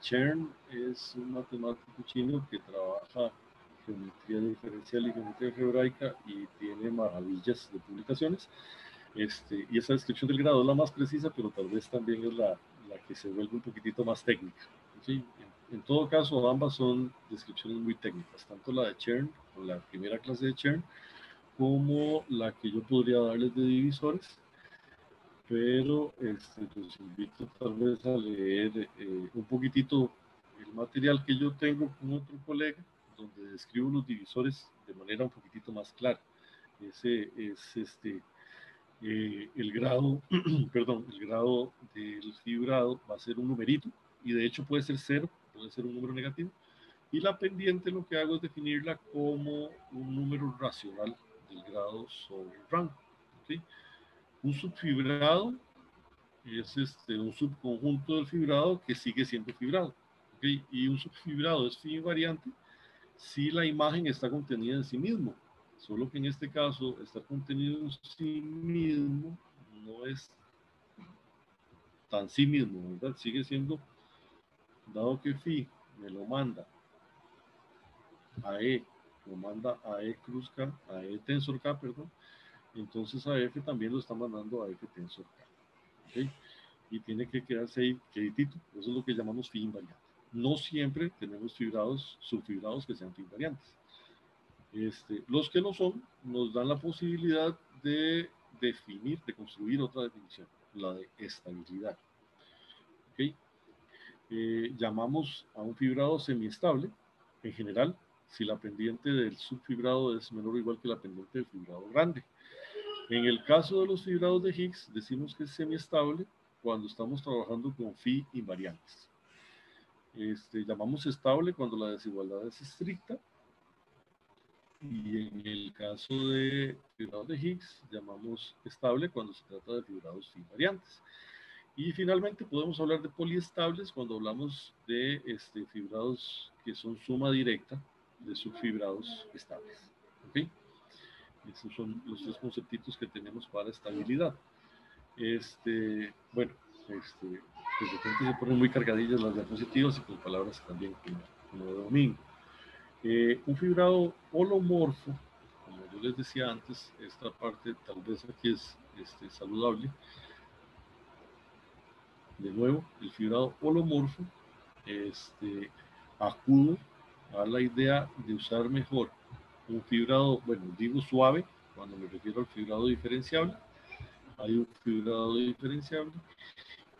Chern es un matemático chino que trabaja geometría diferencial y geometría algebraica y tiene maravillas de publicaciones. Y esa descripción del grado es la más precisa, pero tal vez también es la que se vuelve un poquitito más técnica. ¿Sí? En todo caso, ambas son descripciones muy técnicas, tanto la de Chern, o la primera clase de Chern, como la que yo podría darles de divisores, pero los invito tal vez a leer un poquitito el material que yo tengo con otro colega, donde describo los divisores de manera un poquitito más clara. Ese es el grado, perdón, el grado del fibrado va a ser un numerito, y de hecho puede ser 0, puede ser un número negativo, y la pendiente lo que hago es definirla como un número racional del grado sobre el rango. ¿Okay? Un subfibrado es un subconjunto del fibrado que sigue siendo fibrado. ¿Okay? Y un subfibrado es invariante si la imagen está contenida en sí mismo. Solo que en este caso, estar contenido en sí mismo no es tan sí mismo, ¿verdad? Sigue siendo, dado que phi me lo manda a E, lo manda a E cruz K, a E tensor K, perdón, entonces a F también lo está mandando a F tensor K. ¿Okay? Y tiene que quedarse ahí quietito. Eso es lo que llamamos phi invariante. No siempre tenemos fibrados, subfibrados que sean phi invariantes. Los que no son, nos dan la posibilidad de definir, de construir otra definición, la de estabilidad. ¿Okay? Llamamos a un fibrado semiestable, en general, si la pendiente del subfibrado es menor o igual que la pendiente del fibrado grande. En el caso de los fibrados de Higgs, decimos que es semiestable cuando estamos trabajando con phi invariantes. Llamamos estable cuando la desigualdad es estricta, y en el caso de fibrados de Higgs, llamamos estable cuando se trata de fibrados phi invariantes. Y finalmente podemos hablar de poliestables cuando hablamos de fibrados que son suma directa de subfibrados estables. ¿Okay? Esos son los tres conceptitos que tenemos para estabilidad. Bueno, pues de repente se ponen muy cargadillas las diapositivas y con palabras también como de domingo. Un fibrado holomorfo, como yo les decía antes, esta parte tal vez aquí es saludable. De nuevo, el fibrado holomorfo, acudo a la idea de usar mejor un fibrado, bueno, digo suave, cuando me refiero al fibrado diferenciable. Hay un fibrado diferenciable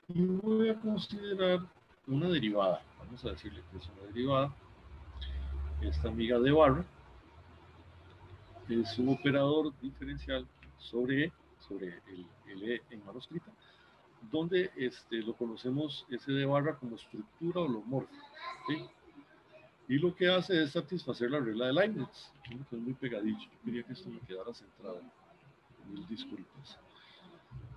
y voy a considerar una derivada. Vamos a decirle que es una derivada. Esta amiga de barra es un operador diferencial sobre el E en manuscrita, donde lo conocemos ese de barra como estructura holomorfa. ¿Sí? Y lo que hace es satisfacer la regla de Leibniz. Es muy pegadillo. Yo quería que esto me quedara centrado. Mil disculpas.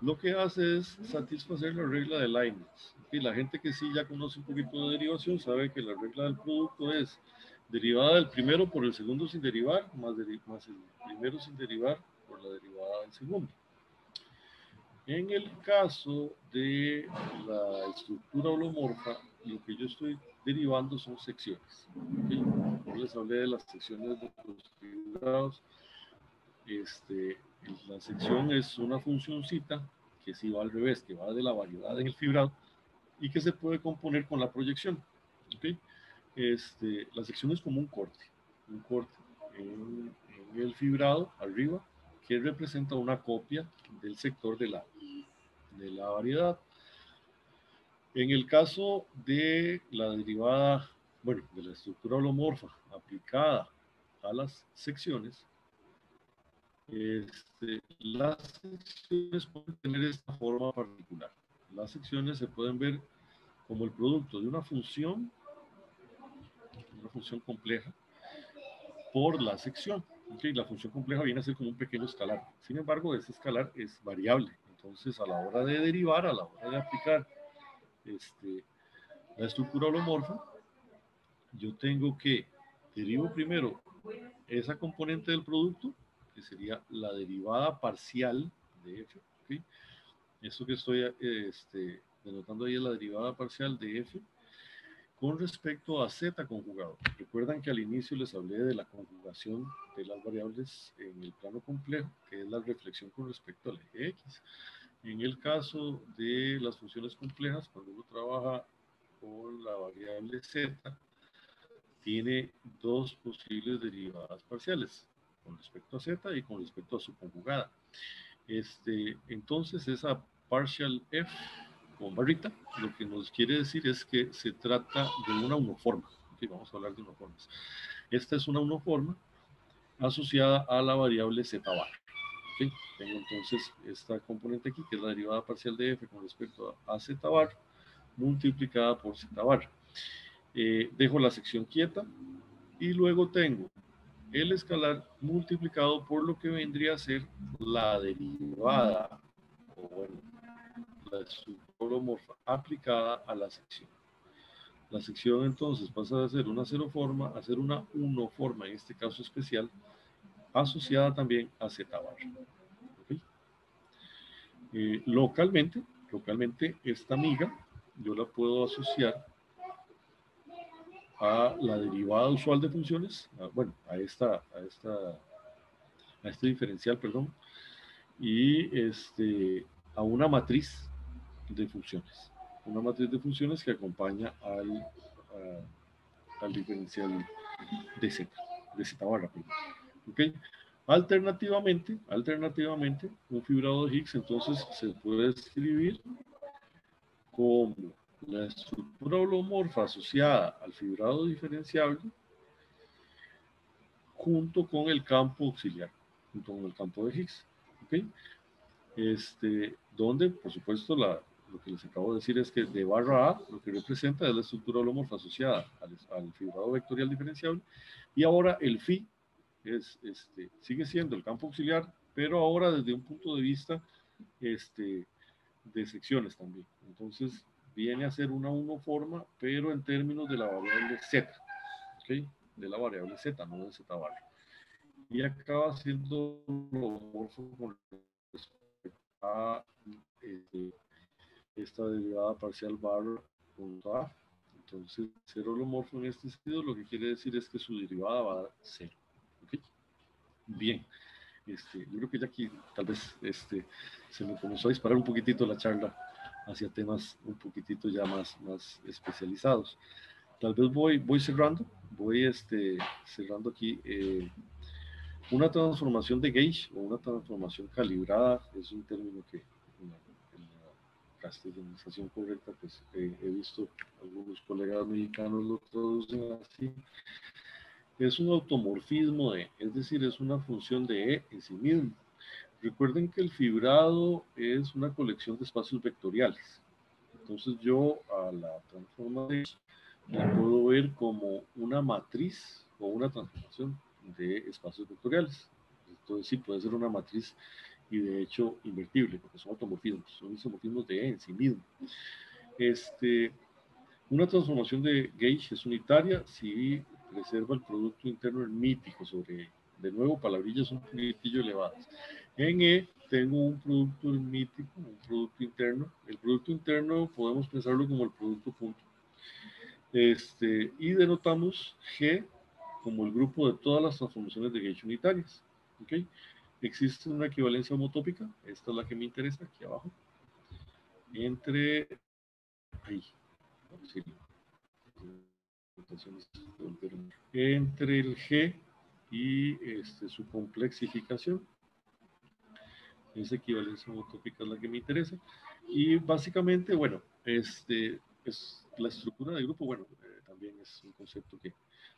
Lo que hace es satisfacer la regla de Leibniz. Y la gente que sí ya conoce un poquito de derivación sabe que la regla del producto es derivada del primero por el segundo sin derivar, más el primero sin derivar por la derivada del segundo. En el caso de la estructura holomorfa, lo que yo estoy derivando son secciones. ¿Okay? Yo les hablé de las secciones de los fibrados. La sección es una funcioncita que sí va al revés, que va de la variedad en el fibrado y que se puede componer con la proyección. ¿Okay? La sección es como un corte en el fibrado arriba, que representa una copia del sector de la variedad. En el caso de la derivada, bueno, de la estructura holomorfa aplicada a las secciones, Las secciones pueden tener esta forma particular. Las secciones se pueden ver como el producto de una función compleja por la sección. ¿Okay? La función compleja viene a ser como un pequeño escalar. Sin embargo, ese escalar es variable. Entonces, a la hora de derivar, a la hora de aplicar la estructura holomorfa, yo tengo que derivo primero esa componente del producto, que sería la derivada parcial de f. ¿Okay? Esto que estoy denotando ahí es la derivada parcial de f con respecto a z conjugado. Recuerdan que al inicio les hablé de la conjugación de las variables en el plano complejo, que es la reflexión con respecto al eje x. En el caso de las funciones complejas, cuando uno trabaja con la variable z, tiene dos posibles derivadas parciales, con respecto a z y con respecto a su conjugada. Entonces, esa partial f con barrita, lo que nos quiere decir es que se trata de una uniforma. Okay, vamos a hablar de uniformes. Esta es una uniforma asociada a la variable z bar. Okay, tengo entonces esta componente aquí, que es la derivada parcial de f con respecto a z bar, multiplicada por z bar. Dejo la sección quieta y luego tengo el escalar multiplicado por lo que vendría a ser la derivada, o bueno, la estructura holomorfa aplicada a la sección. La sección entonces pasa de ser una ceroforma a ser una unoforma, en este caso especial, asociada también a z bar. ¿Okay? Localmente, esta miga yo la puedo asociar a la derivada usual de funciones, a este diferencial, perdón, y a una matriz de funciones. Una matriz de funciones que acompaña al diferencial de z barra. ¿Okay? Alternativamente, un fibrado de Higgs entonces se puede escribir como la estructura holomorfa asociada al fibrado diferenciable junto con el campo auxiliar, junto con el campo de Higgs. ¿Okay? Donde, por supuesto, lo que les acabo de decir es que de barra A lo que representa es la estructura holomorfa asociada al fibrado vectorial diferenciable, y ahora el phi sigue siendo el campo auxiliar, pero ahora desde un punto de vista de secciones también. Entonces viene a ser una unoforma, pero en términos de la variable z, ¿okay? De la variable z, no de z bar. Y acaba siendo holomorfo con respecto a esta derivada parcial bar punto a. Entonces, ser holomorfo en este sentido lo que quiere decir es que su derivada va a dar 0. ¿Okay? Bien. Yo creo que ya aquí tal vez se me comenzó a disparar un poquitito la charla hacia temas un poquitito ya más especializados. Tal vez voy cerrando, cerrando aquí. Una transformación de gauge o una transformación calibrada es un término que en la castellanización correcta, pues he visto algunos colegas mexicanos lo traducen así. Es un automorfismo de, es decir, es una función de E en sí mismo. Recuerden que el fibrado es una colección de espacios vectoriales. Entonces yo a la transformación la puedo ver como una matriz o una transformación de espacios vectoriales. Entonces sí, puede ser una matriz y de hecho invertible, porque son isomorfismos de E en sí mismo. Una transformación de gauge es unitaria si preserva el producto interno hermítico sobre E. De nuevo, palabrillas un poquitillo elevadas. En E tengo un producto hermítico, un producto interno. El producto interno podemos pensarlo como el producto punto. Y denotamos G como el grupo de todas las transformaciones de gauge unitarias. ¿Okay? Existe una equivalencia homotópica, esta es la que me interesa, aquí abajo, entre el G y su complexificación. Esa equivalencia homotópica es la que me interesa. Y básicamente, bueno, es la estructura de grupo, bueno, también es un concepto que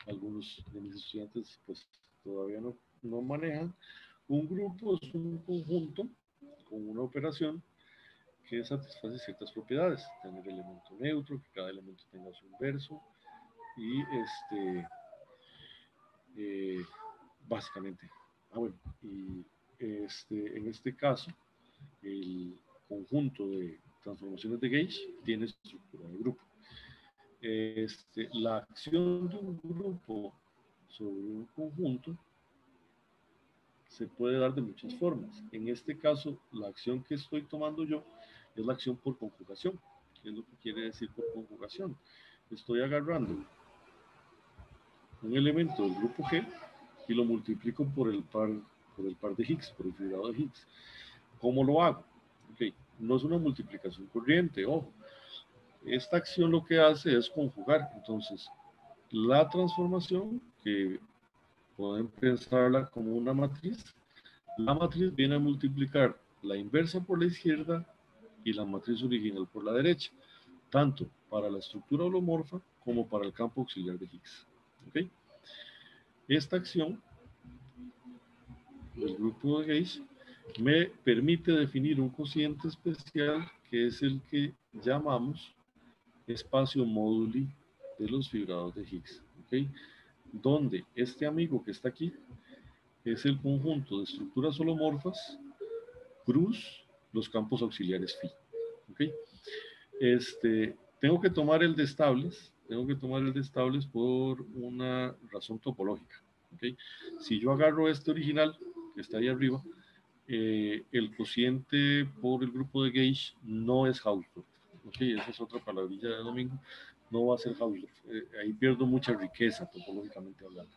algunos de mis estudiantes pues todavía no manejan, Un grupo es un conjunto con una operación que satisface ciertas propiedades, tener elemento neutro, que cada elemento tenga su inverso, y básicamente. Bueno, y en este caso, el conjunto de transformaciones de gauge tiene estructura de grupo. La acción de un grupo sobre un conjunto se puede dar de muchas formas. En este caso, la acción que estoy tomando yo es la acción por conjugación. ¿Qué es lo que quiere decir por conjugación? Estoy agarrando un elemento del grupo G y lo multiplico por el par de Higgs, por el fibrado de Higgs. ¿Cómo lo hago? Okay. No es una multiplicación corriente, ojo. Esta acción lo que hace es conjugar. Entonces, la transformación, que pueden pensarla como una matriz, la matriz viene a multiplicar la inversa por la izquierda y la matriz original por la derecha, tanto para la estructura holomorfa como para el campo auxiliar de Higgs. ¿Okay? Esta acción del grupo de gauge me permite definir un cociente especial que es el que llamamos espacio móduli de los fibrados de Higgs, ¿okay? Donde este amigo que está aquí es el conjunto de estructuras holomorfas cruz los campos auxiliares phi, ¿okay? Tengo que tomar el de estables, por una razón topológica, ¿okay? Si yo agarro este original que está ahí arriba, el cociente por el grupo de gauge no es Hausdorff, ¿okay? Esa es otra palabrilla de domingo, no va a ser Hausdorff, ahí pierdo mucha riqueza topológicamente hablando.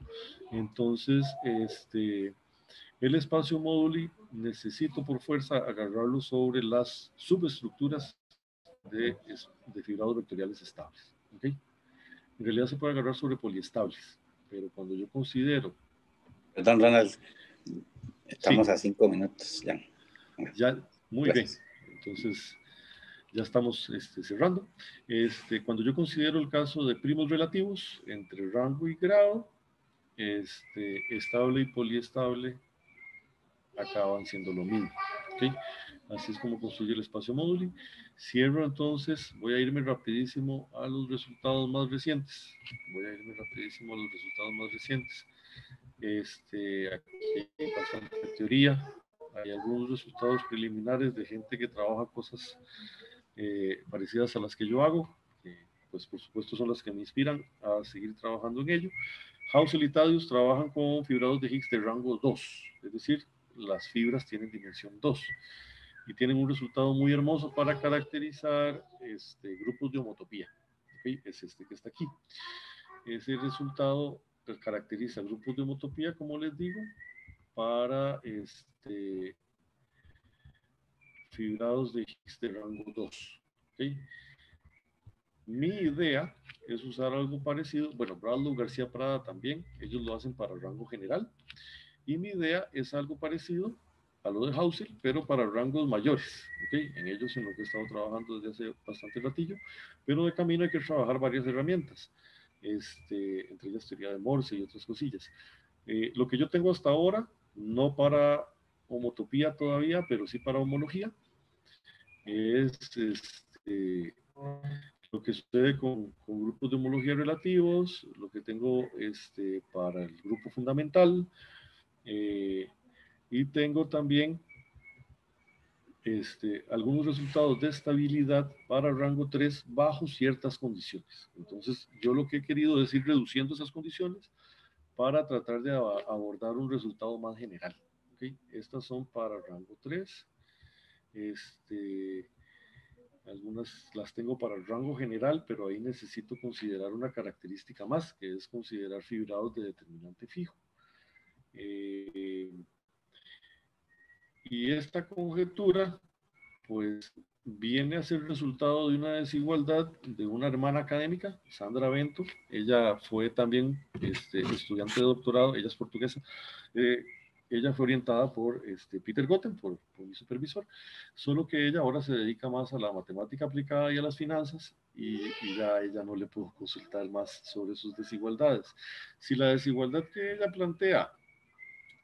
Entonces, el espacio móduli necesito por fuerza agarrarlo sobre las subestructuras de fibrados vectoriales estables, ¿okay? En realidad se puede agarrar sobre poliestables, pero cuando yo considero... Perdón, Ronald, estamos sí, a 5 minutos ya. Ya, muy Gracias. bien. Entonces, ya estamos cerrando. Cuando yo considero el caso de primos relativos entre rango y grado, estable y poliestable acaban siendo lo mismo, ¿okay? Así es como construye el espacio móduli. Cierro entonces, voy a irme rapidísimo a los resultados más recientes. Aquí hay bastante teoría, hay algunos resultados preliminares de gente que trabaja cosas parecidas a las que yo hago, que pues por supuesto son las que me inspiran a seguir trabajando en ello. Hausel y Tadius trabajan con fibrados de Higgs de rango 2, es decir, las fibras tienen dimensión 2 y tienen un resultado muy hermoso para caracterizar grupos de homotopía. ¿Okay? Es este que está aquí. Ese resultado caracteriza grupos de homotopía, como les digo, para fibrados de Higgs de rango 2. ¿Okay? Mi idea es usar algo parecido, bueno, Bradlow, García Prada también, ellos lo hacen para rango general, y mi idea es algo parecido a lo de Hausel, pero para rangos mayores, ¿okay? En ellos en lo que he estado trabajando desde hace bastante ratillo, pero de camino hay que trabajar varias herramientas, entre ellas teoría de Morse y otras cosillas. Lo que yo tengo hasta ahora, no para homotopía todavía, pero sí para homología, es lo que sucede con grupos de homología relativos, lo que tengo para el grupo fundamental, y tengo también algunos resultados de estabilidad para rango 3 bajo ciertas condiciones. Entonces, yo lo que he querido es ir reduciendo esas condiciones para tratar de abordar un resultado más general. ¿Okay? Estas son para rango 3. Algunas las tengo para el rango general, pero ahí necesito considerar una característica más, que es considerar fibrados de determinante fijo. Y esta conjetura, pues, viene a ser resultado de una desigualdad de una hermana académica, Sandra Bento. Ella fue también estudiante de doctorado, ella es portuguesa. Ella fue orientada por Peter Gotten, por mi supervisor, solo que ella ahora se dedica más a la matemática aplicada y a las finanzas, y ya a ella no le puedo consultar más sobre sus desigualdades. Si la desigualdad que ella plantea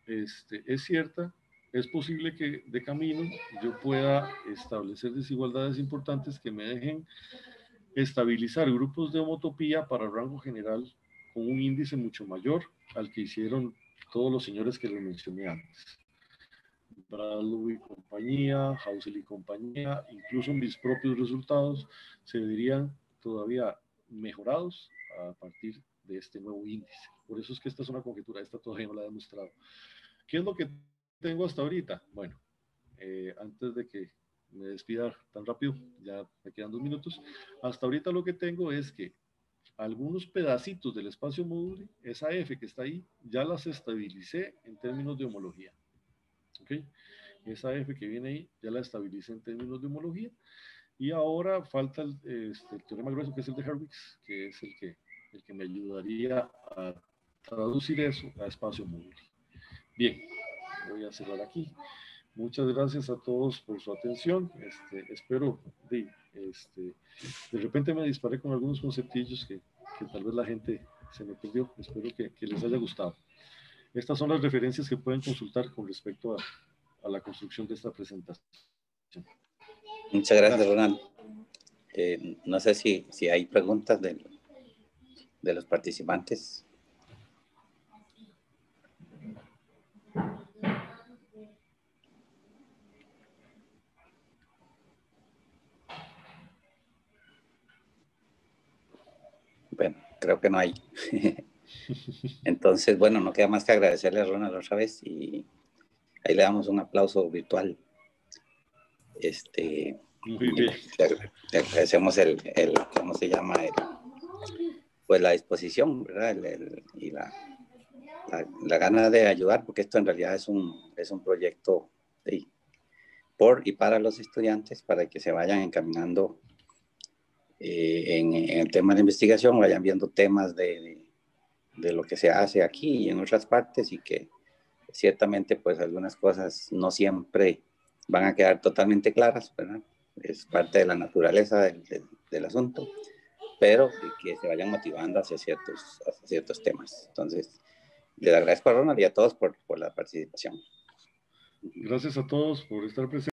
es cierta, es posible que de camino yo pueda establecer desigualdades importantes que me dejen estabilizar grupos de homotopía para rango general con un índice mucho mayor al que hicieron todos los señores que les mencioné antes. Bradlow y compañía, Hausel y compañía, incluso mis propios resultados se verían todavía mejorados a partir de este nuevo índice. Por eso es que esta es una conjetura, esta todavía no la he demostrado. ¿Qué es lo que tengo hasta ahorita? Bueno, antes de que me despida tan rápido, ya me quedan 2 minutos, hasta ahorita lo que tengo es que algunos pedacitos del espacio módulo, esa F que está ahí, ya las estabilicé en términos de homología. ¿Ok? Esa F que viene ahí, ya la estabilicé en términos de homología. Y ahora falta el teorema grueso, que es el de Hurwitz, que es el que me ayudaría a traducir eso a espacio módulo. Bien, voy a cerrar aquí. Muchas gracias a todos por su atención. Espero, de repente me disparé con algunos conceptillos que tal vez la gente se me perdió. Espero que les haya gustado. Estas son las referencias que pueden consultar con respecto a la construcción de esta presentación. Muchas gracias, Ronald. No sé si hay preguntas de los participantes. Bueno, creo que no hay. Entonces, bueno, no queda más que agradecerle a Ronald otra vez y ahí le damos un aplauso virtual. Muy bien. Le agradecemos ¿cómo se llama? Pues la disposición, ¿verdad? Y la gana de ayudar, porque esto en realidad es un proyecto por y para los estudiantes, para que se vayan encaminando en el tema de investigación, vayan viendo temas de lo que se hace aquí y en otras partes, y que ciertamente pues algunas cosas no siempre van a quedar totalmente claras, ¿verdad? Es parte de la naturaleza del asunto, pero que se vayan motivando hacia ciertos temas. Entonces, les agradezco a Ronald y a todos por la participación. Gracias a todos por estar presentes.